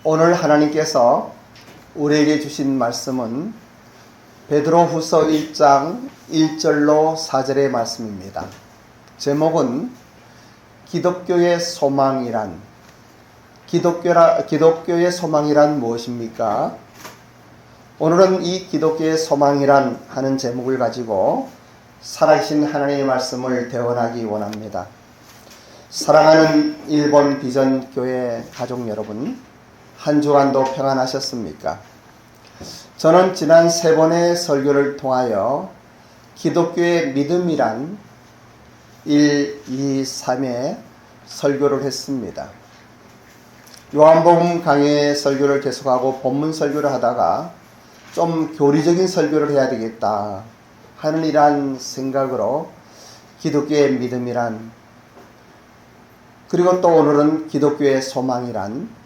오늘 하나님께서 우리에게 주신 말씀은 베드로후서 1장 1절로 4절의 말씀입니다. 제목은 기독교의 소망이란 기독교의 소망이란 무엇입니까? 오늘은 이 기독교의 소망이란 하는 제목을 가지고 살아계신 하나님의 말씀을 대원하기 원합니다. 사랑하는 일본 비전교회 가족 여러분, 한 주간도 평안하셨습니까? 저는 지난 3번의 설교를 통하여 기독교의 믿음이란 1, 2, 3의 설교를 했습니다. 요한복음 강의 설교를 계속하고 본문 설교를 하다가 좀 교리적인 설교를 해야 되겠다 하는 이러한 생각으로 기독교의 믿음이란, 그리고 또 오늘은 기독교의 소망이란,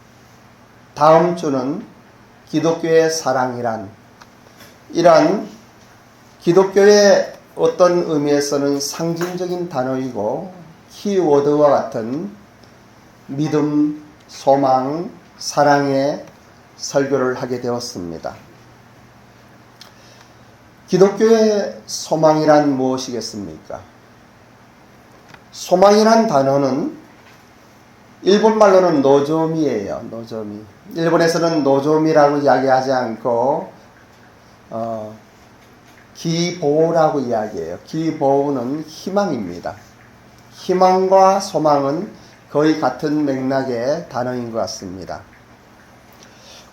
다음 주는 기독교의 사랑이란, 이러한 기독교의 어떤 의미에서는 상징적인 단어이고 키워드와 같은 믿음, 소망, 사랑의 설교를 하게 되었습니다. 기독교의 소망이란 무엇이겠습니까? 소망이란 단어는 일본말로는 노조미예요. 노조미. 일본에서는 노조미라고 이야기하지 않고 기보라고 이야기해요. 기보는 희망입니다. 희망과 소망은 거의 같은 맥락의 단어인 것 같습니다.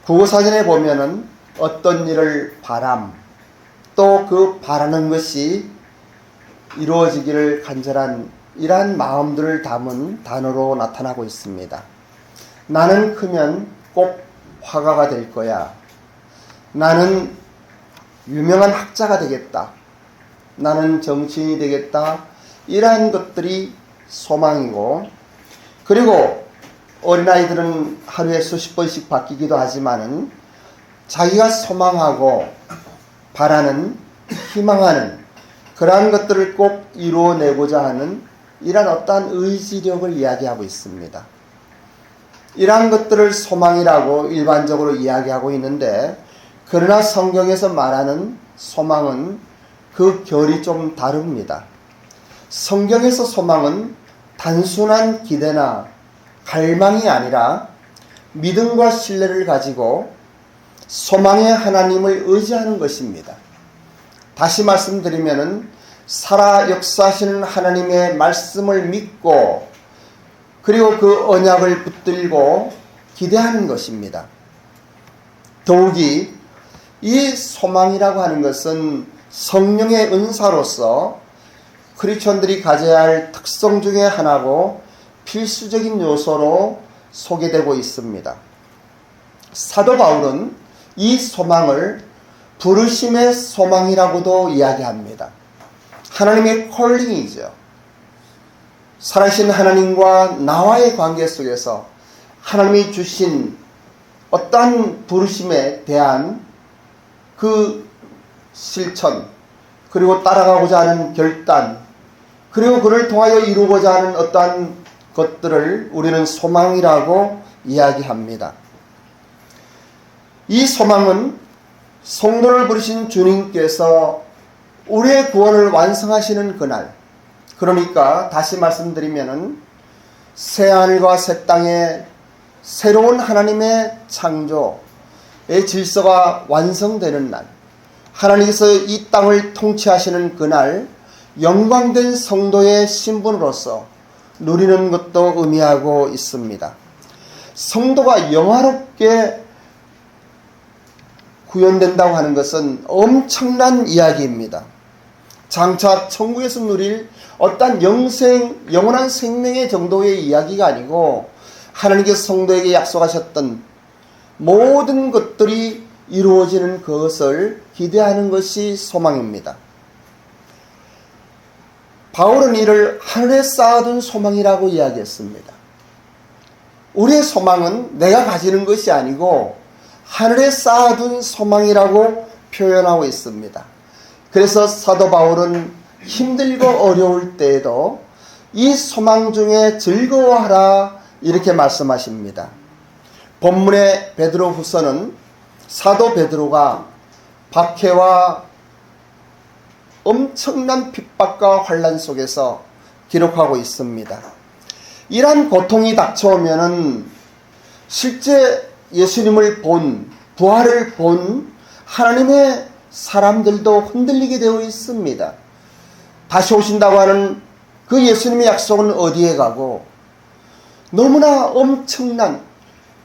국어사전에 보면은 어떤 일을 또 그 바라는 것이 이루어지기를 간절한 이러한 마음들을 담은 단어로 나타나고 있습니다. 나는 크면 꼭 화가가 될 거야. 나는 유명한 학자가 되겠다. 나는 정치인이 되겠다. 이러한 것들이 소망이고, 그리고 어린아이들은 하루에 수십 번씩 바뀌기도 하지만은 자기가 소망하고 바라는, 희망하는 그러한 것들을 꼭 이루어내고자 하는 이러한 어떠한 의지력을 이야기하고 있습니다. 이러한 것들을 소망이라고 일반적으로 이야기하고 있는데, 그러나 성경에서 말하는 소망은 그 결이 좀 다릅니다. 성경에서 소망은 단순한 기대나 갈망이 아니라 믿음과 신뢰를 가지고 소망의 하나님을 의지하는 것입니다. 다시 말씀드리면은 살아 역사하시는 하나님의 말씀을 믿고, 그리고 그 언약을 붙들고 기대하는 것입니다. 더욱이 이 소망이라고 하는 것은 성령의 은사로서 크리스천들이 가져야 할 특성 중에 하나고 필수적인 요소로 소개되고 있습니다. 사도 바울은 이 소망을 부르심의 소망이라고도 이야기합니다. 하나님의 콜링이죠. 살아계신 하나님과 나와의 관계 속에서 하나님이 주신 어떠한 부르심에 대한 그 실천, 그리고 따라가고자 하는 결단, 그리고 그를 통하여 이루고자 하는 어떠한 것들을 우리는 소망이라고 이야기합니다. 이 소망은 성도를 부르신 주님께서 우리의 구원을 완성하시는 그날, 그러니까 다시 말씀드리면은 새하늘과 새 땅에 새로운 하나님의 창조의 질서가 완성되는 날, 하나님께서 이 땅을 통치하시는 그날, 영광된 성도의 신분으로서 누리는 것도 의미하고 있습니다. 성도가 영화롭게 구현된다고 하는 것은 엄청난 이야기입니다. 장차 천국에서 누릴 어떤 영원한 생명의 정도의 이야기가 아니고, 하나님께서 성도에게 약속하셨던 모든 것들이 이루어지는 그것을 기대하는 것이 소망입니다. 바울은 이를 하늘에 쌓아둔 소망이라고 이야기했습니다. 우리의 소망은 내가 가지는 것이 아니고 하늘에 쌓아둔 소망이라고 표현하고 있습니다. 그래서 사도 바울은 힘들고 어려울 때에도 이 소망 중에 즐거워하라 이렇게 말씀하십니다. 본문의 베드로후서는 사도 베드로가 박해와 엄청난 핍박과 환난 속에서 기록하고 있습니다. 이러한 고통이 닥쳐오면은 실제 예수님을 본, 부활을 본 하나님의 사람들도 흔들리게 되어 있습니다. 다시 오신다고 하는 그 예수님의 약속은 어디에 가고, 너무나 엄청난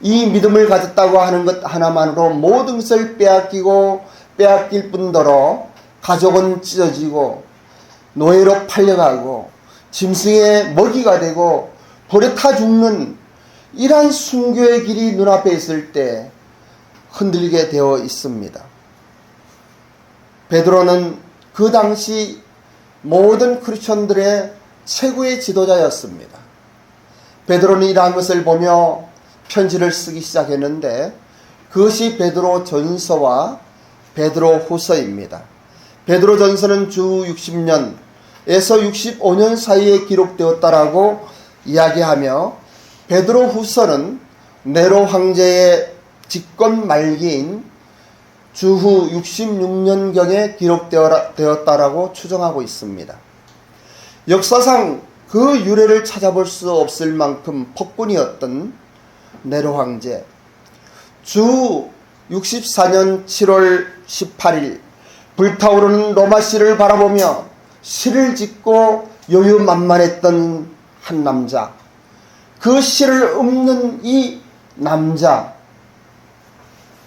이 믿음을 가졌다고 하는 것 하나만으로 모든 것을 빼앗길 뿐더러 가족은 찢어지고 노예로 팔려가고 짐승의 먹이가 되고 버려타 죽는 이러한 순교의 길이 눈앞에 있을 때 흔들리게 되어 있습니다. 베드로는 그 당시 모든 크리스천들의 최고의 지도자였습니다. 베드로는 이러한 것을 보며 편지를 쓰기 시작했는데 그것이 베드로 전서와 베드로 후서입니다. 베드로 전서는 주 60년에서 65년 사이에 기록되었다라고 이야기하며, 베드로 후서는 네로 황제의 집권 말기인 주후 66년경에 기록되었다라고 추정하고 있습니다. 역사상 그 유래를 찾아볼 수 없을 만큼 폭군이었던 네로 황제, 주 64년 7월 18일 불타오르는 로마시를 바라보며 시를 짓고 요유만만했던 한 남자, 그 시를 읊는 이 남자,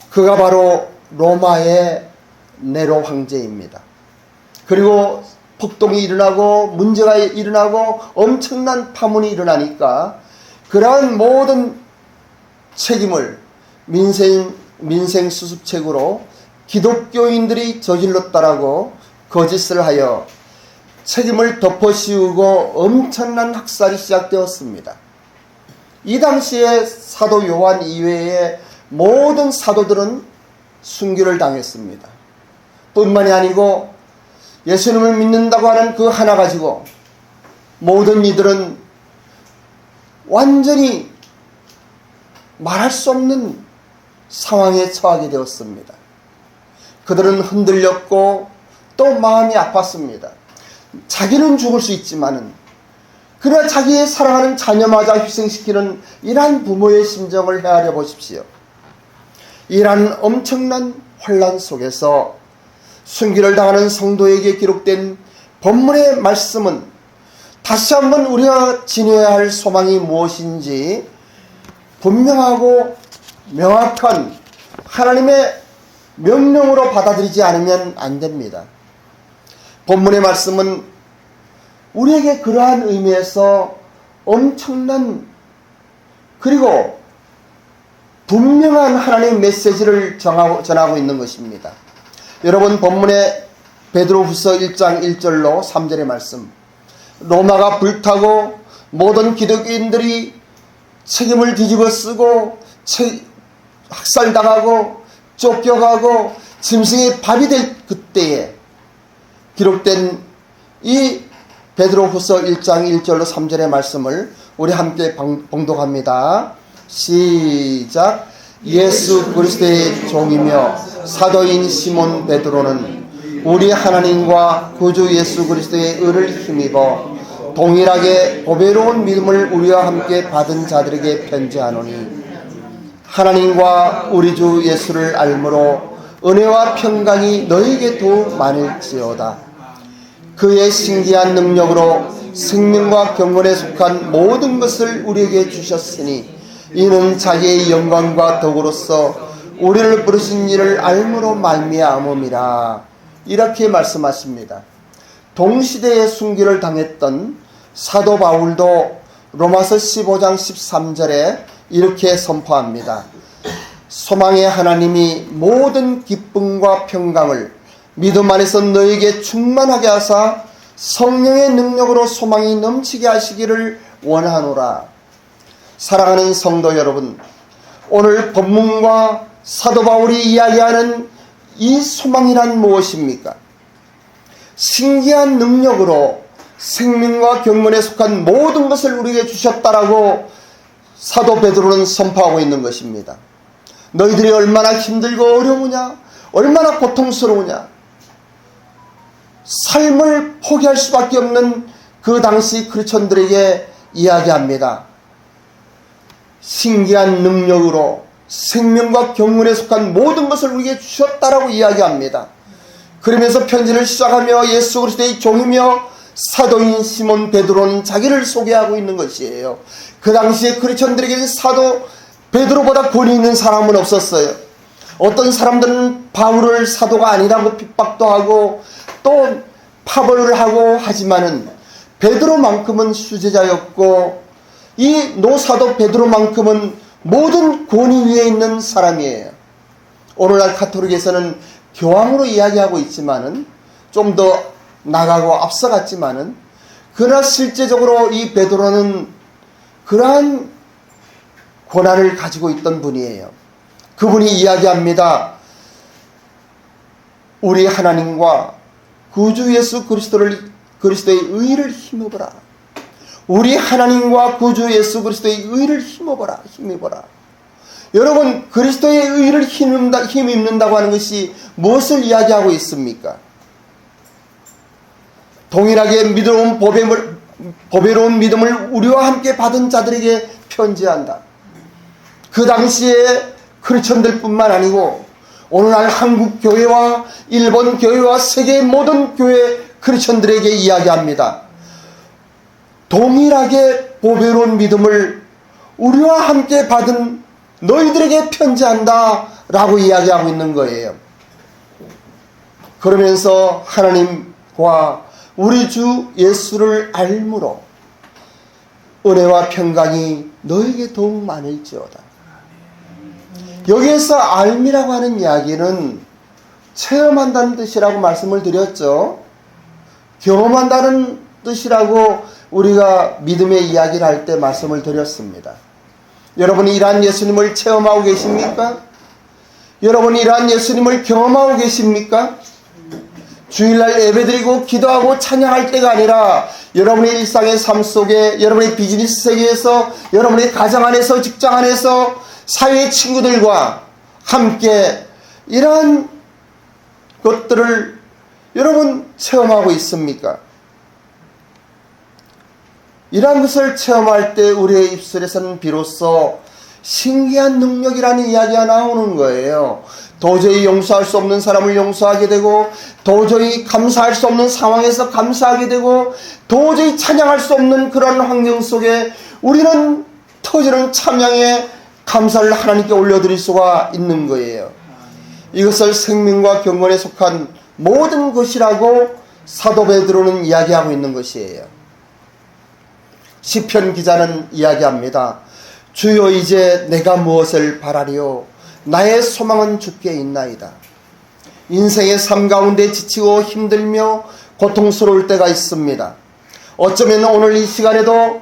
그가 바로 로마의 네로 황제입니다. 그리고 폭동이 일어나고 문제가 일어나고 엄청난 파문이 일어나니까 그러한 모든 책임을 민생 수습책으로 기독교인들이 저질렀다라고 거짓을 하여 책임을 덮어씌우고 엄청난 학살이 시작되었습니다. 이 당시에 사도 요한 이외의 모든 사도들은 순교를 당했습니다. 뿐만이 아니고 예수님을 믿는다고 하는 그 하나 가지고 모든 이들은 완전히 말할 수 없는 상황에 처하게 되었습니다. 그들은 흔들렸고 또 마음이 아팠습니다. 자기는 죽을 수 있지만은 그러나 자기의 사랑하는 자녀마저 희생시키는 이러한 부모의 심정을 헤아려 보십시오. 이러한 엄청난 혼란 속에서 순교를 당하는 성도에게 기록된 본문의 말씀은 다시 한번 우리가 지녀야 할 소망이 무엇인지 분명하고 명확한 하나님의 명령으로 받아들이지 않으면 안 됩니다. 본문의 말씀은 우리에게 그러한 의미에서 엄청난 그리고 분명한 하나님의 메시지를 전하고 있는 것입니다. 여러분, 본문의 베드로후서 1장 1절로 3절의 말씀, 로마가 불타고 모든 기독교인들이 책임을 뒤집어 쓰고 학살당하고 쫓겨가고 짐승의 밥이 될 그때에 기록된 이 베드로후서 1장 1절로 3절의 말씀을 우리 함께 봉독합니다. 시작. 예수 그리스도의 종이며 사도인 시몬 베드로는 우리 하나님과 구주 예수 그리스도의 의를 힘입어 동일하게 보배로운 믿음을 우리와 함께 받은 자들에게 편지하노니, 하나님과 우리 주 예수를 알므로 은혜와 평강이 너희에게 더욱 많을지어다. 그의 신기한 능력으로 생명과 경건에 속한 모든 것을 우리에게 주셨으니 이는 자기의 영광과 덕으로서 우리를 부르신 이를 알므로 말미암음이라. 이렇게 말씀하십니다. 동시대에 순교를 당했던 사도 바울도 로마서 15장 13절에 이렇게 선포합니다. 소망의 하나님이 모든 기쁨과 평강을 믿음 안에서 너에게 충만하게 하사 성령의 능력으로 소망이 넘치게 하시기를 원하노라. 사랑하는 성도 여러분, 오늘 본문과 사도 바울이 이야기하는 이 소망이란 무엇입니까? 신기한 능력으로 생명과 경건에 속한 모든 것을 우리에게 주셨다라고 사도 베드로는 선포하고 있는 것입니다. 너희들이 얼마나 힘들고 어려우냐, 얼마나 고통스러우냐. 삶을 포기할 수밖에 없는 그 당시 크리스천들에게 이야기합니다. 신기한 능력으로 생명과 경륜에 속한 모든 것을 우리에게 주셨다라고 이야기합니다. 그러면서 편지를 시작하며 예수 그리스도의 종이며 사도인 시몬 베드로는 자기를 소개하고 있는 것이에요. 그 당시에 크리스천들에게는 사도 베드로보다 권위 있는 사람은 없었어요. 어떤 사람들은 바울을 사도가 아니라고 핍박도 하고 또 파벌을 하고 하지만은 베드로만큼은 수제자였고 이 노사도 베드로만큼은 모든 권위 위에 있는 사람이에요. 오늘날 가톨릭에서는 교황으로 이야기하고 있지만은 좀 더 나가고 앞서갔지만은 그러나 실제적으로 이 베드로는 그러한 권한을 가지고 있던 분이에요. 그분이 이야기합니다. 우리 하나님과 구주 예수 그리스도의 의를 힘입어라. 우리 하나님과 구주 예수 그리스도의 의를 힘입어라. 여러분, 그리스도의 의를 힘입는다고 하는 것이 무엇을 이야기하고 있습니까? 동일하게 보배로운 믿음을 우리와 함께 받은 자들에게 편지한다. 그 당시에 크리스천들 뿐만 아니고 오늘날 한국 교회와 일본 교회와 세계의 모든 교회 크리스천들에게 이야기합니다. 동일하게 보배로운 믿음을 우리와 함께 받은 너희들에게 편지한다 라고 이야기하고 있는 거예요. 그러면서 하나님과 우리 주 예수를 알므로 은혜와 평강이 너에게 더욱 많을지어다. 여기에서 알미라고 하는 이야기는 체험한다는 뜻이라고 말씀을 드렸죠. 경험한다는 뜻이라고 우리가 믿음의 이야기를 할 때 말씀을 드렸습니다. 여러분이 이러한 예수님을 체험하고 계십니까? 여러분이 이러한 예수님을 경험하고 계십니까? 주일날 예배드리고 기도하고 찬양할 때가 아니라 여러분의 일상의 삶 속에, 여러분의 비즈니스 세계에서, 여러분의 가정 안에서, 직장 안에서, 사회의 친구들과 함께 이러한 것들을 여러분 체험하고 있습니까? 이러한 것을 체험할 때 우리의 입술에서는 비로소 신기한 능력이라는 이야기가 나오는 거예요. 도저히 용서할 수 없는 사람을 용서하게 되고, 도저히 감사할 수 없는 상황에서 감사하게 되고, 도저히 찬양할 수 없는 그런 환경 속에 우리는 터지는 찬양에 감사를 하나님께 올려드릴 수가 있는 거예요. 이것을 생명과 경건에 속한 모든 것이라고 사도 베드로는 이야기하고 있는 것이에요. 시편 기자는 이야기합니다. 주여 이제 내가 무엇을 바라리요? 나의 소망은 주께 있나이다. 인생의 삶 가운데 지치고 힘들며 고통스러울 때가 있습니다. 어쩌면 오늘 이 시간에도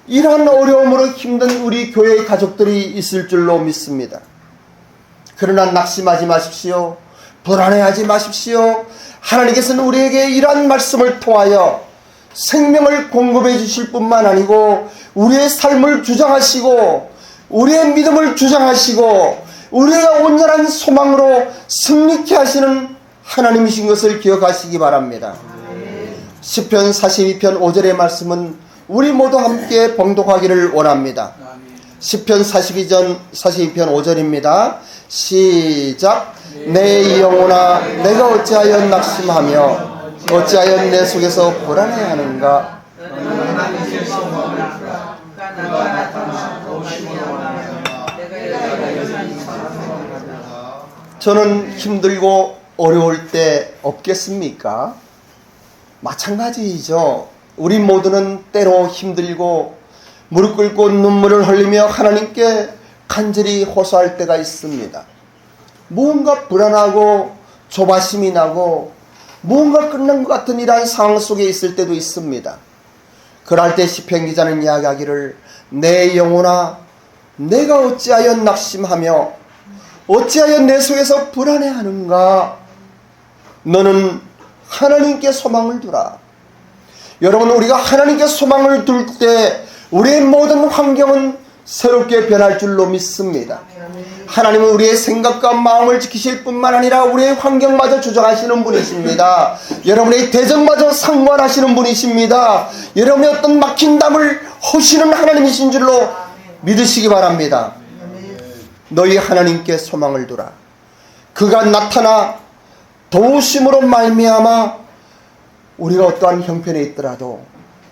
이러한 어려움으로 힘든 우리 교회의 가족들이 있을 줄로 믿습니다. 그러나 낙심하지 마십시오. 불안해하지 마십시오. 하나님께서는 우리에게 이러한 말씀을 통하여 생명을 공급해 주실 뿐만 아니고 우리의 삶을 주장하시고 우리의 믿음을 주장하시고 우리가 온전한 소망으로 승리케 하시는 하나님이신 것을 기억하시기 바랍니다. 시편 42편 5절의 말씀은 우리 모두 함께 봉독하기를 원합니다. 시편 42편 5절입니다. 시작. 내 영혼아 내가 어찌하여 낙심하며 어찌하여 내 속에서 불안해하는가. 저는 힘들고 어려울 때 없겠습니까? 마찬가지이죠. 우리 모두는 때로 힘들고 무릎 꿇고 눈물을 흘리며 하나님께 간절히 호소할 때가 있습니다. 무언가 불안하고 조바심이 나고 무언가 끝난 것 같은 이러한 상황 속에 있을 때도 있습니다. 그럴 때 시편 기자는 이야기하기를 내 영혼아 내가 어찌하여 낙심하며 어찌하여 내 속에서 불안해하는가. 너는 하나님께 소망을 두라. 여러분, 우리가 하나님께 소망을 둘 때 우리의 모든 환경은 새롭게 변할 줄로 믿습니다. 하나님은 우리의 생각과 마음을 지키실 뿐만 아니라 우리의 환경마저 조정하시는 분이십니다. 여러분의 대적마저 상관하시는 분이십니다. 여러분의 어떤 막힌 담을 허시는 하나님이신 줄로 믿으시기 바랍니다. 너희 하나님께 소망을 두라. 그가 나타나 도우심으로 말미암아 우리가 어떠한 형편에 있더라도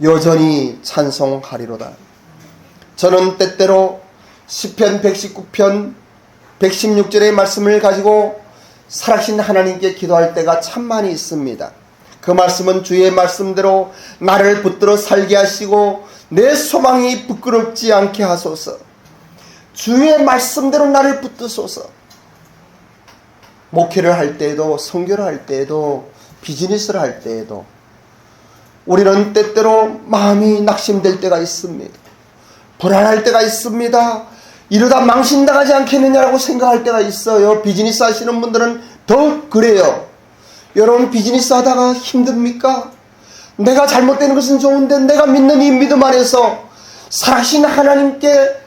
여전히 찬송하리로다. 저는 때때로 시편 119편 116절의 말씀을 가지고 살아계신 하나님께 기도할 때가 참 많이 있습니다. 그 말씀은 주의 말씀대로 나를 붙들어 살게 하시고 내 소망이 부끄럽지 않게 하소서. 주의 말씀대로 나를 붙드소서. 목회를 할 때에도, 선교를 할 때에도, 비즈니스를 할 때에도 우리는 때때로 마음이 낙심될 때가 있습니다. 불안할 때가 있습니다. 이러다 망신당하지 않겠느냐라고 생각할 때가 있어요. 비즈니스 하시는 분들은 더욱 그래요. 여러분, 비즈니스 하다가 힘듭니까? 내가 잘못되는 것은 좋은데 내가 믿는 이 믿음 안에서 살아계신 하나님께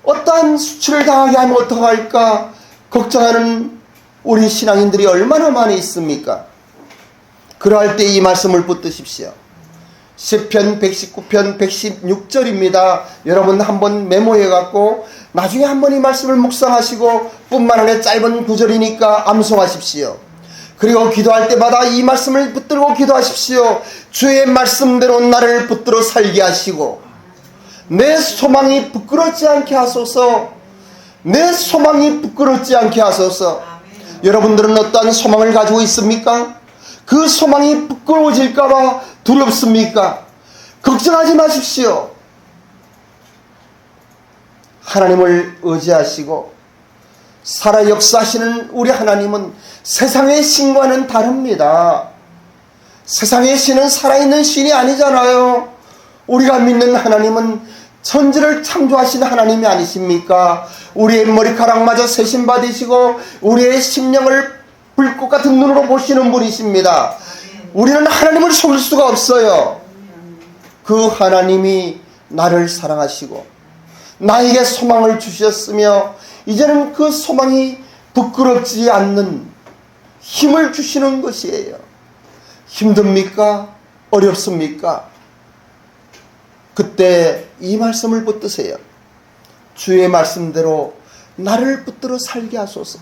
어떠한 수치를 당하게 하면 어떡할까 걱정하는 우리 신앙인들이 얼마나 많이 있습니까? 그러할 때 이 말씀을 붙드십시오. 시편 119편 116절입니다. 여러분 한번 메모해갖고 나중에 한번 이 말씀을 묵상하시고 뿐만 아니라 짧은 구절이니까 암송하십시오. 그리고 기도할 때마다 이 말씀을 붙들고 기도하십시오. 주의 말씀대로 나를 붙들어 살게 하시고 내 소망이 부끄럽지 않게 하소서. 내 소망이 부끄럽지 않게 하소서. 여러분들은 어떠한 소망을 가지고 있습니까? 그 소망이 부끄러워질까봐 두렵습니까? 걱정하지 마십시오. 하나님을 의지하시고 살아 역사하시는 우리 하나님은 세상의 신과는 다릅니다. 세상의 신은 살아있는 신이 아니잖아요. 우리가 믿는 하나님은 천지를 창조하신 하나님이 아니십니까? 우리의 머리카락마저 세심받으시고 우리의 심령을 불꽃 같은 눈으로 보시는 분이십니다. 우리는 하나님을 속일 수가 없어요. 그 하나님이 나를 사랑하시고 나에게 소망을 주셨으며 이제는 그 소망이 부끄럽지 않는 힘을 주시는 것이에요. 힘듭니까? 어렵습니까? 그때 이 말씀을 붙드세요. 주의 말씀대로 나를 붙들어 살게 하소서.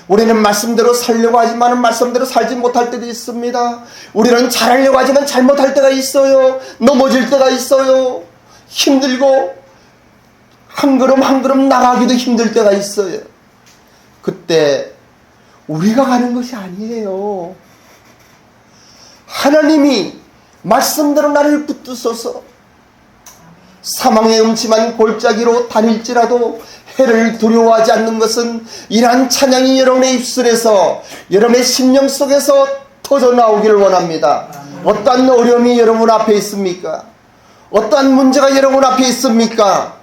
우리는 말씀대로 살려고 하지만 말씀대로 살지 못할 때도 있습니다. 우리는 잘하려고 하지만 잘못할 때가 있어요. 넘어질 때가 있어요. 힘들고 한 걸음 한 걸음 나가기도 힘들 때가 있어요. 그때 우리가 가는 것이 아니에요. 하나님이 말씀대로 나를 붙드소서. 사망의 음침한 골짜기로 다닐지라도 해를 두려워하지 않는 것은 이러한 찬양이 여러분의 입술에서 여러분의 심령 속에서 터져 나오기를 원합니다. 어떠한 어려움이 여러분 앞에 있습니까? 어떠한 문제가 여러분 앞에 있습니까?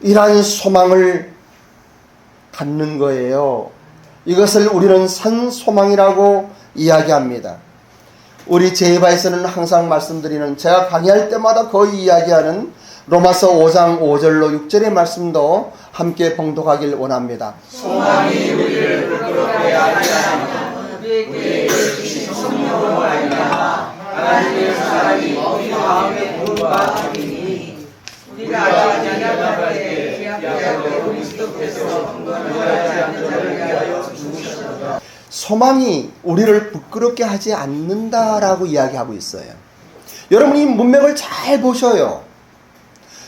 이러한 소망을 갖는 거예요. 이것을 우리는 산 소망이라고 이야기합니다. 우리 제이바에서는 항상 말씀드리는, 제가 강의할 때마다 거의 이야기하는 로마서 5장 5절로 6절의 말씀도 함께 봉독하길 원합니다. 소망이 우리를 부끄럽게 하지 않으며 우리에게 주신 성령으로 말미암아 하나님의 사랑이 우리 마음에 부음과 함이니 우리가 아직 미련할 때 기약대로 그리스도께서 흥건하지 않는 자를 위하여 죽으셨도다. 소망이 우리를 부끄럽게 하지 않는다라고 이야기하고 있어요. 여러분이 문맥을 잘 보셔요.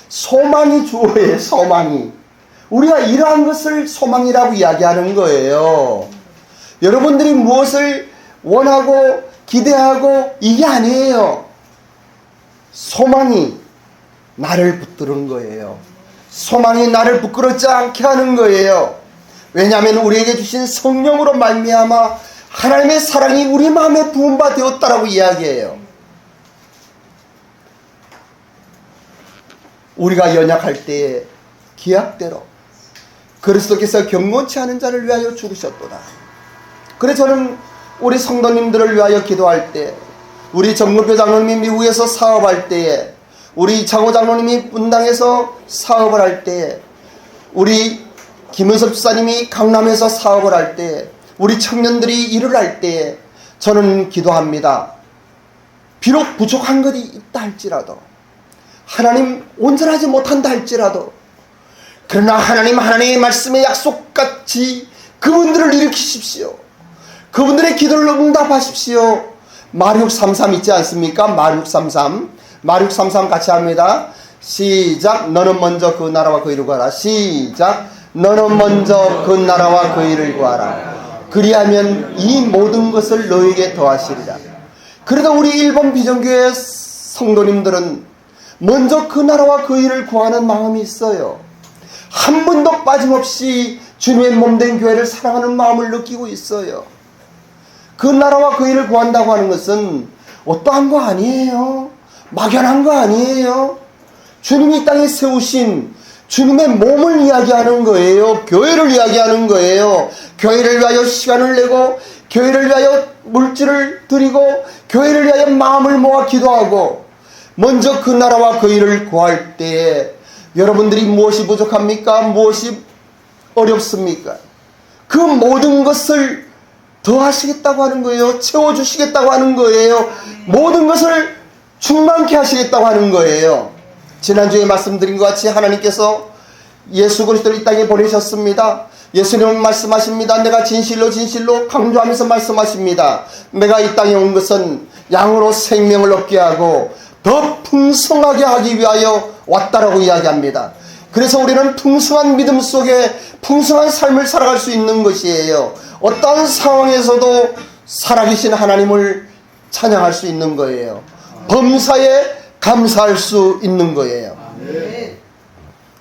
소망이 주어예요. 소망이. 우리가 이러한 것을 소망이라고 이야기하는 거예요. 여러분들이 무엇을 원하고 기대하고 이게 아니에요. 소망이 나를 붙드는 거예요. 소망이 나를 부끄럽지 않게 하는 거예요. 왜냐하면 우리에게 주신 성령으로 말미암아 하나님의 사랑이 우리 마음에 부음바 되었다라고 이야기해요. 우리가 연약할 때에 기약대로 그리스도께서 경건치 않은 자를 위하여 죽으셨도다. 그래서 저는 우리 성도님들을 위하여 기도할 때, 우리 정무교 장로님이 미국에서 사업할 때에 우리 장호 장로님이 분당에서 사업을 할 때, 우리 김은섭 집사님이 강남에서 사업을 할 때, 우리 청년들이 일을 할 때 저는 기도합니다. 비록 부족한 것이 있다 할지라도, 하나님 온전하지 못한다 할지라도, 그러나 하나님 하나님의 말씀의 약속같이 그분들을 일으키십시오. 그분들의 기도를 응답하십시오. 마륙33 있지 않습니까? 마륙33 같이 합니다. 시작. 너는 먼저 그 나라와 그 일을 구하라. 시작. 너는 먼저 그 나라와 그 일을 구하라. 그리하면 이 모든 것을 너에게 더하시리라. 그래도 우리 일본 비전교회 성도님들은 먼저 그 나라와 그 일을 구하는 마음이 있어요. 한 번도 빠짐없이 주님의 몸된 교회를 사랑하는 마음을 느끼고 있어요. 그 나라와 그 일을 구한다고 하는 것은 어떠한 거 아니에요. 막연한 거 아니에요. 주님이 이 땅에 세우신 주님의 몸을 이야기하는 거예요. 교회를 이야기하는 거예요. 교회를 위하여 시간을 내고, 교회를 위하여 물질을 드리고, 교회를 위하여 마음을 모아 기도하고, 먼저 그 나라와 그 일을 구할 때에 여러분들이 무엇이 부족합니까? 무엇이 어렵습니까? 그 모든 것을 더하시겠다고 하는 거예요. 채워주시겠다고 하는 거예요. 모든 것을 충만케 하시겠다고 하는 거예요. 지난주에 말씀드린 것 같이 하나님께서 예수 그리스도를 이 땅에 보내셨습니다. 예수님은 말씀하십니다. 내가 진실로 진실로 강조하면서 말씀하십니다. 내가 이 땅에 온 것은 양으로 생명을 얻게 하고 더 풍성하게 하기 위하여 왔다라고 이야기합니다. 그래서 우리는 풍성한 믿음 속에 풍성한 삶을 살아갈 수 있는 것이에요. 어떠한 상황에서도 살아계신 하나님을 찬양할 수 있는 거예요. 범사에 감사할 수 있는 거예요.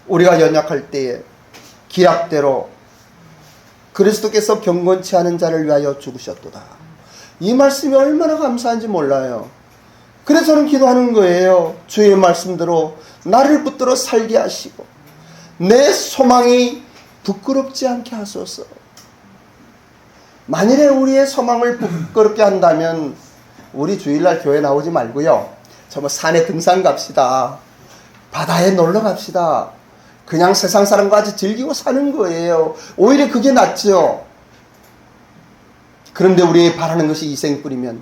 우리가 연약할 때에 기약대로 그리스도께서 경건치 않은 자를 위하여 죽으셨도다. 이 말씀이 얼마나 감사한지 몰라요. 그래서 저는 기도하는 거예요. 주의 말씀대로 나를 붙들어 살게 하시고 내 소망이 부끄럽지 않게 하소서. 만일에 우리의 소망을 부끄럽게 한다면 우리 주일날 교회 나오지 말고요. 저 산에 등산 갑시다. 바다에 놀러 갑시다. 그냥 세상 사람과 같이 즐기고 사는 거예요. 오히려 그게 낫죠. 그런데 우리 바라는 것이 이생뿐이면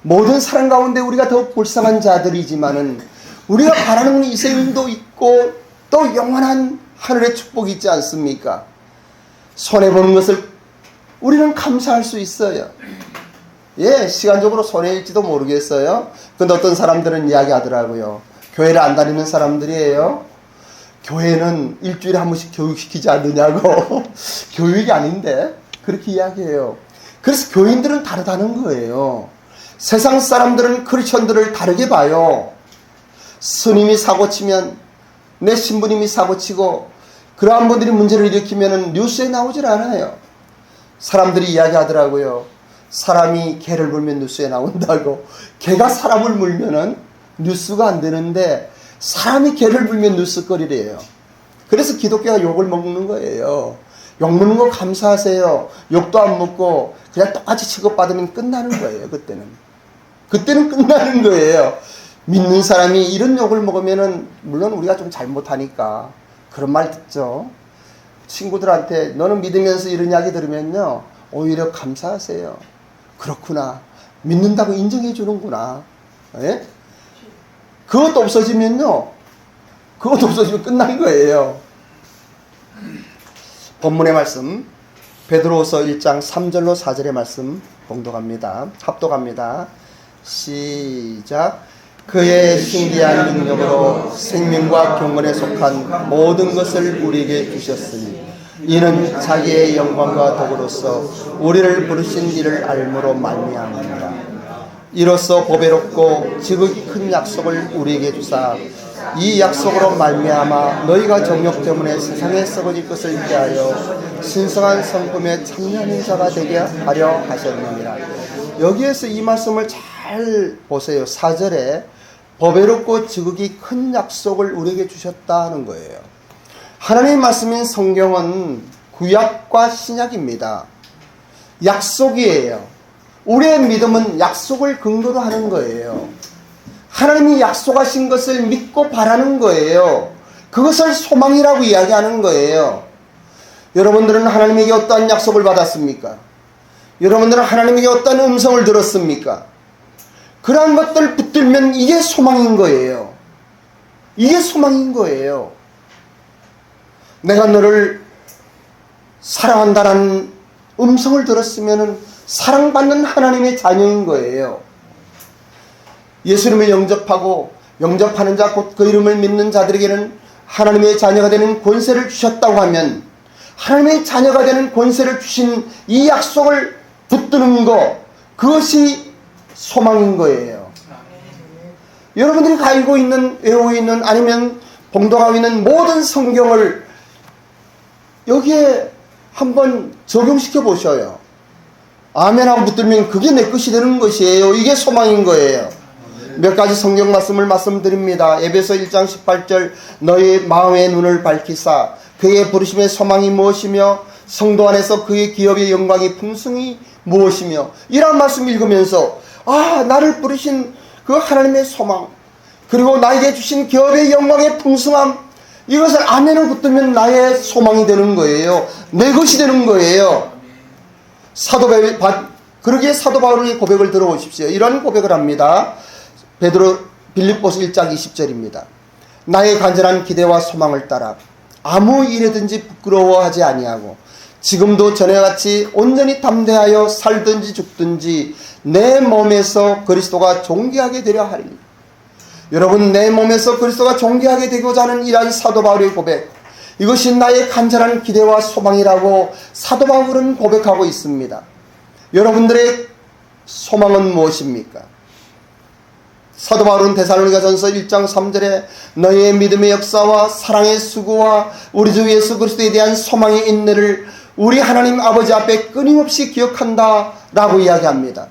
모든 사람 가운데 우리가 더 불쌍한 자들이지만은 우리가 바라는 건 이생도 있고 또 영원한 하늘의 축복이 있지 않습니까? 손해보는 것을 우리는 감사할 수 있어요. 예, 시간적으로 손해일지도 모르겠어요. 근데 어떤 사람들은 이야기하더라고요. 교회를 안 다니는 사람들이에요. 교회는 일주일에 한 번씩 교육시키지 않느냐고. 교육이 아닌데 그렇게 이야기해요. 그래서 교인들은 다르다는 거예요. 세상 사람들은 크리스천들을 다르게 봐요. 스님이 사고치면, 내 신부님이 사고치고 그러한 분들이 문제를 일으키면 뉴스에 나오질 않아요. 사람들이 이야기하더라고요. 사람이 개를 물면 뉴스에 나온다고. 개가 사람을 물면은 뉴스가 안 되는데 사람이 개를 물면 뉴스거리래요. 그래서 기독교가 욕을 먹는 거예요. 욕 먹는 거 감사하세요. 욕도 안 먹고 그냥 똑같이 취급받으면 끝나는 거예요. 그때는 끝나는 거예요. 믿는 사람이 이런 욕을 먹으면은 물론 우리가 좀 잘못하니까 그런 말 듣죠. 친구들한테 너는 믿으면서 이런 이야기 들으면요 오히려 감사하세요. 그렇구나. 믿는다고 인정해 주는구나. 예? 그것도 없어지면 끝난 거예요. 본문의 말씀 베드로후서 1장 3절로 4절의 말씀 합독합니다. 시작. 그의 신기한 능력으로 생명과 경건에 속한 모든 것을 우리에게 주셨으니 이는 자기의 영광과 덕으로서 우리를 부르신 이를 알므로 말미암습니다. 이로써 보배롭고 지극히 큰 약속을 우리에게 주사 이 약속으로 말미암아 너희가 정욕 때문에 세상에 썩어질 것을 피하여 신성한 성품에 참여하는 자가 되게 하려 하셨느니라. 여기에서 이 말씀을 잘 보세요. 4절에 보배롭고 지극히 큰 약속을 우리에게 주셨다는 거예요. 하나님의 말씀인 성경은 구약과 신약입니다. 약속이에요. 우리의 믿음은 약속을 근거로 하는 거예요. 하나님이 약속하신 것을 믿고 바라는 거예요. 그것을 소망이라고 이야기하는 거예요. 여러분들은 하나님에게 어떠한 약속을 받았습니까? 여러분들은 하나님에게 어떠한 음성을 들었습니까? 그러한 것들 붙들면 이게 소망인 거예요. 이게 소망인 거예요. 내가 너를 사랑한다는 음성을 들었으면 사랑받는 하나님의 자녀인 거예요. 예수님을 영접하는 자 곧 그 이름을 믿는 자들에게는 하나님의 자녀가 되는 권세를 주셨다고 하면 하나님의 자녀가 되는 권세를 주신 이 약속을 붙드는 것, 그것이 소망인 거예요. 여러분들이 가지고 있는, 외우고 있는, 아니면 봉독하고 있는 모든 성경을 여기에 한번 적용시켜 보셔요. 아멘하고 붙들면 그게 내 것이 되는 것이에요. 이게 소망인 거예요. 몇 가지 성경 말씀을 말씀드립니다. 에베소 1장 18절 너의 마음의 눈을 밝히사 그의 부르심의 소망이 무엇이며 성도 안에서 그의 기업의 영광이 풍성이 무엇이며, 이런 말씀 읽으면서 나를 부르신 그 하나님의 소망, 그리고 나에게 주신 기업의 영광의 풍성함, 이것을 아멘을 붙들면 나의 소망이 되는 거예요. 내 것이 되는 거예요. 그러기에 사도 바울의 고백을 들어보십시오. 이런 고백을 합니다. 빌립보서 1장 20절입니다. 나의 간절한 기대와 소망을 따라 아무 일에든지 부끄러워하지 아니하고 지금도 전에와 같이 온전히 담대하여 살든지 죽든지 내 몸에서 그리스도가 존귀하게 되려 하리니. 여러분, 내 몸에서 그리스도가 존귀하게 되고자 하는 이러한 사도 바울의 고백, 이것이 나의 간절한 기대와 소망이라고 사도 바울은 고백하고 있습니다. 여러분들의 소망은 무엇입니까? 사도 바울은 데살로니가전서 1장 3절에 너희의 믿음의 역사와 사랑의 수고와 우리 주 예수 그리스도에 대한 소망의 인내를 우리 하나님 아버지 앞에 끊임없이 기억한다 라고 이야기합니다.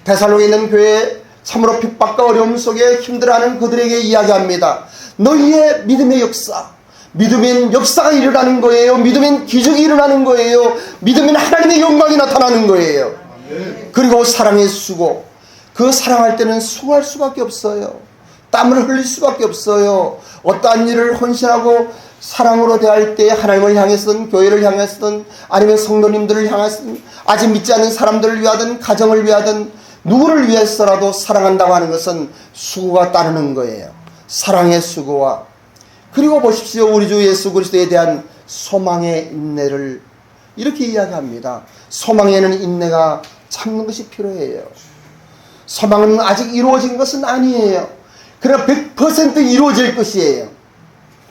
데살로니가에 있는 교회에 참으로 핍박과 어려움 속에 힘들어하는 그들에게 이야기합니다. 너희의 믿음의 역사, 믿으면 역사가 일어나는 거예요. 믿으면 기적이 일어나는 거예요. 믿으면 하나님의 영광이 나타나는 거예요. 그리고 사랑의 수고, 그 사랑할 때는 수고할 수밖에 없어요. 땀을 흘릴 수밖에 없어요. 어떠한 일을 헌신하고 사랑으로 대할 때 하나님을 향해서든 교회를 향해서든 아니면 성도님들을 향해서든 아직 믿지 않는 사람들을 위하든 가정을 위하든 누구를 위해서라도 사랑한다고 하는 것은 수고가 따르는 거예요. 사랑의 수고와, 그리고 보십시오. 우리 주 예수 그리스도에 대한 소망의 인내를 이렇게 이야기합니다. 소망에는 인내가 참는 것이 필요해요. 소망은 아직 이루어진 것은 아니에요. 그러나 100% 이루어질 것이에요.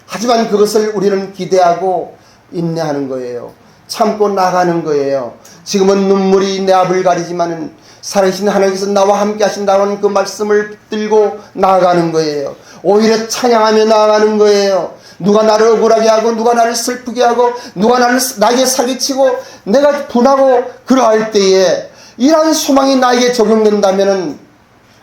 하지만 그것을 우리는 기대하고 인내하는 거예요. 참고 나가는 거예요. 지금은 눈물이 내 앞을 가리지만은 살아계신 하나님께서 나와 함께 하신다는 그 말씀을 들고 나아가는 거예요. 오히려 찬양하며 나아가는 거예요. 누가 나를 억울하게 하고 누가 나를 슬프게 하고 누가 나에게 사기치고 내가 분하고 그러할 때에 이러한 소망이 나에게 적용된다면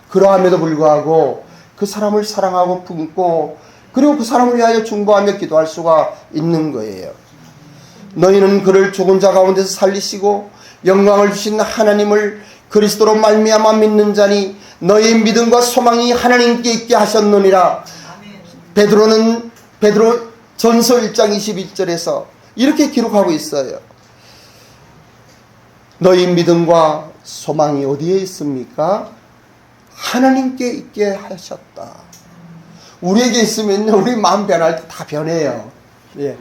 그러함에도 불구하고 그 사람을 사랑하고 품고 그리고 그 사람을 위하여 중보하며 기도할 수가 있는 거예요. 너희는 그를 죽은 자 가운데서 살리시고 영광을 주신 하나님을 그리스도로 말미암아 믿는 자니 너희 믿음과 소망이 하나님께 있게 하셨느니라. 베드로 전서 1장 21절에서 이렇게 기록하고 있어요. 너희 믿음과 소망이 어디에 있습니까? 하나님께 있게 하셨다. 우리에게 있으면요, 우리 마음 변할 때 다 변해요. 예.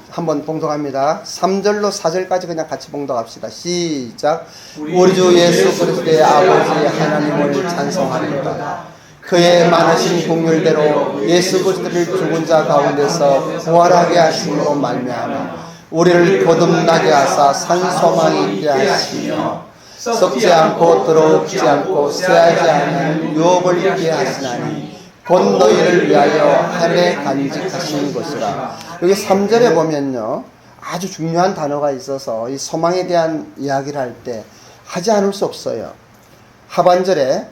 한번 봉독합니다. 3절로 4절까지 그냥 같이 봉독합시다. 시작. 우리 주 예수 그리스도의 아버지 하나님을 찬송합니다. 그의 많으신 긍휼대로 예수 그리스도를 죽은 자 가운데서 부활하게 하심으로 말미암아 우리를 거듭나게 하사 산 소망이 있게 하시며 썩지 않고 더럽지 않고 쇠하지 않는 유업을 있게 하시나니 곧 너희를 위하여 하늘에 간직하신 것이라. 여기 3절에 보면요, 아주 중요한 단어가 있어서 이 소망에 대한 이야기를 할 때 하지 않을 수 없어요. 하반절에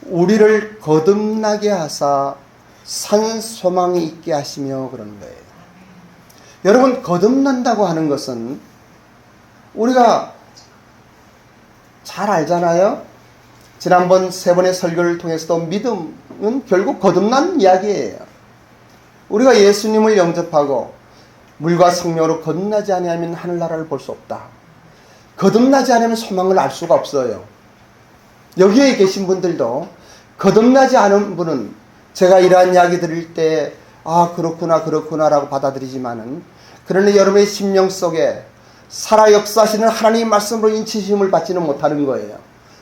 우리를 거듭나게 하사 산 소망이 있게 하시며 그런 거예요. 여러분, 거듭난다고 하는 것은 우리가 잘 알잖아요. 지난번 3번의 설교를 통해서도 믿음은 결국 거듭난 이야기예요. 우리가 예수님을 영접하고 물과 성령으로 거듭나지 아니하면 하늘나라를 볼 수 없다. 거듭나지 않으면 소망을 알 수가 없어요. 여기에 계신 분들도 거듭나지 않은 분은 제가 이러한 이야기 드릴 때 그렇구나 라고 받아들이지만은, 그러나 여러분의 심령 속에 살아 역사하시는 하나님의 말씀으로 인치심을 받지는 못하는 거예요.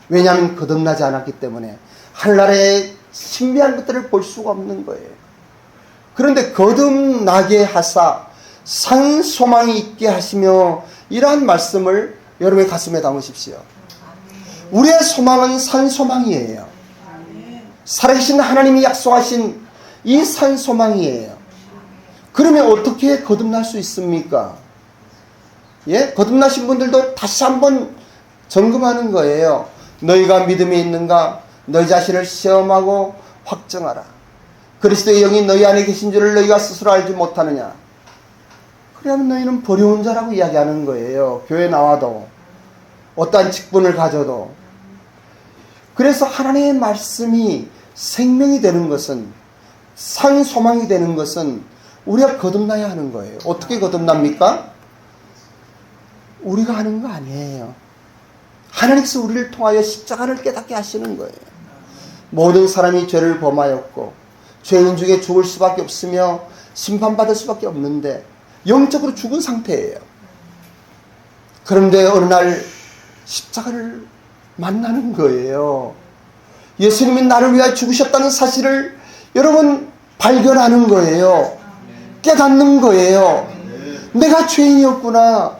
왜냐하면 거듭나지 않았기 때문에 하늘나라의 신비한 것들을 볼 수가 없는 거예요. 그런데 거듭나게 하사 산 소망이 있게 하시며, 이러한 말씀을 여러분의 가슴에 담으십시오. 우리의 소망은 산 소망이에요. 살아계신 하나님이 약속하신 이 산 소망이에요. 그러면 어떻게 거듭날 수 있습니까? 거듭나신 분들도 다시 한번 점검하는 거예요. 너희가 믿음이 있는가? 너희 자신을 시험하고 확정하라. 그리스도의 영이 너희 안에 계신 줄을 너희가 스스로 알지 못하느냐? 그러면 너희는 버려온 자라고 이야기하는 거예요. 교회 나와도, 어떠한 직분을 가져도. 그래서 하나님의 말씀이 생명이 되는 것은, 산 소망이 되는 것은 우리가 거듭나야 하는 거예요. 어떻게 거듭납니까? 우리가 하는 거 아니에요. 하나님께서 우리를 통하여 십자가를 깨닫게 하시는 거예요. 모든 사람이 죄를 범하였고 죄인 중에 죽을 수밖에 없으며 심판받을 수밖에 없는데 영적으로 죽은 상태예요. 그런데 어느 날 십자가를 만나는 거예요. 예수님이 나를 위하여 죽으셨다는 사실을 여러분 발견하는 거예요. 깨닫는 거예요. 내가 죄인이었구나.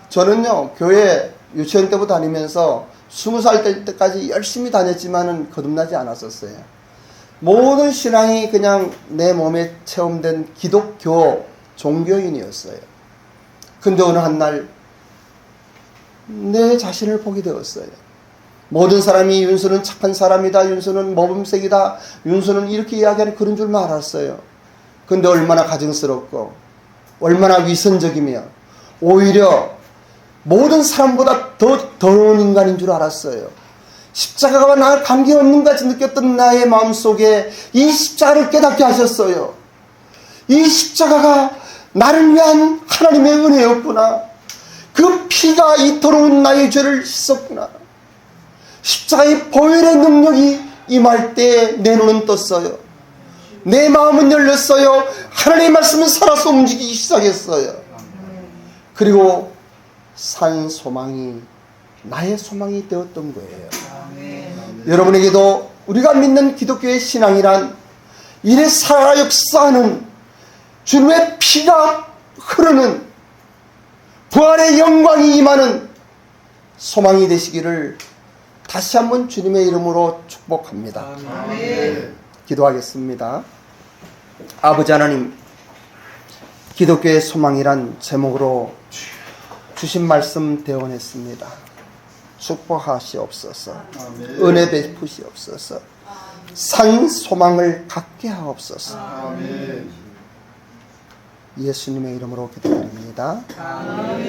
저는요, 교회 유치원 때부터 다니면서 20살 때까지 열심히 다녔지만은 거듭나지 않았었어요. 모든 신앙이 그냥 내 몸에 체험된 기독교 종교인이었어요. 근데 어느 한 날 내 자신을 보게 되었어요. 모든 사람이 윤수는 착한 사람이다, 윤수는 모범생이다, 윤수는 이렇게 이야기하는 그런 줄만 알았어요. 근데 얼마나 가증스럽고 얼마나 위선적이며 오히려 모든 사람보다 더 더러운 인간인 줄 알았어요. 십자가가 나와 관계없는 같이 느꼈던 나의 마음속에 이 십자가를 깨닫게 하셨어요. 이 십자가가 나를 위한 하나님의 은혜였구나. 그 피가 이 더러운 나의 죄를 씻었구나. 십자가의 보혈의 능력이 임할 때 내 눈은 떴어요. 내 마음은 열렸어요. 하나님의 말씀은 살아서 움직이기 시작했어요. 그리고 산 소망이 나의 소망이 되었던 거예요. 여러분에게도 우리가 믿는 기독교의 신앙이란 이래 살아 역사하는 주님의 피가 흐르는 부활의 영광이 임하는 소망이 되시기를 다시 한번 주님의 이름으로 축복합니다. 아멘. 기도하겠습니다. 아버지 하나님, 기독교의 소망이란 제목으로 주신 말씀 대원했습니다. 축복하시옵소서. 아멘. 은혜 베푸시옵소서. 산 소망을 갖게 하옵소서. 아멘. 예수님의 이름으로 기도드립니다. 아멘.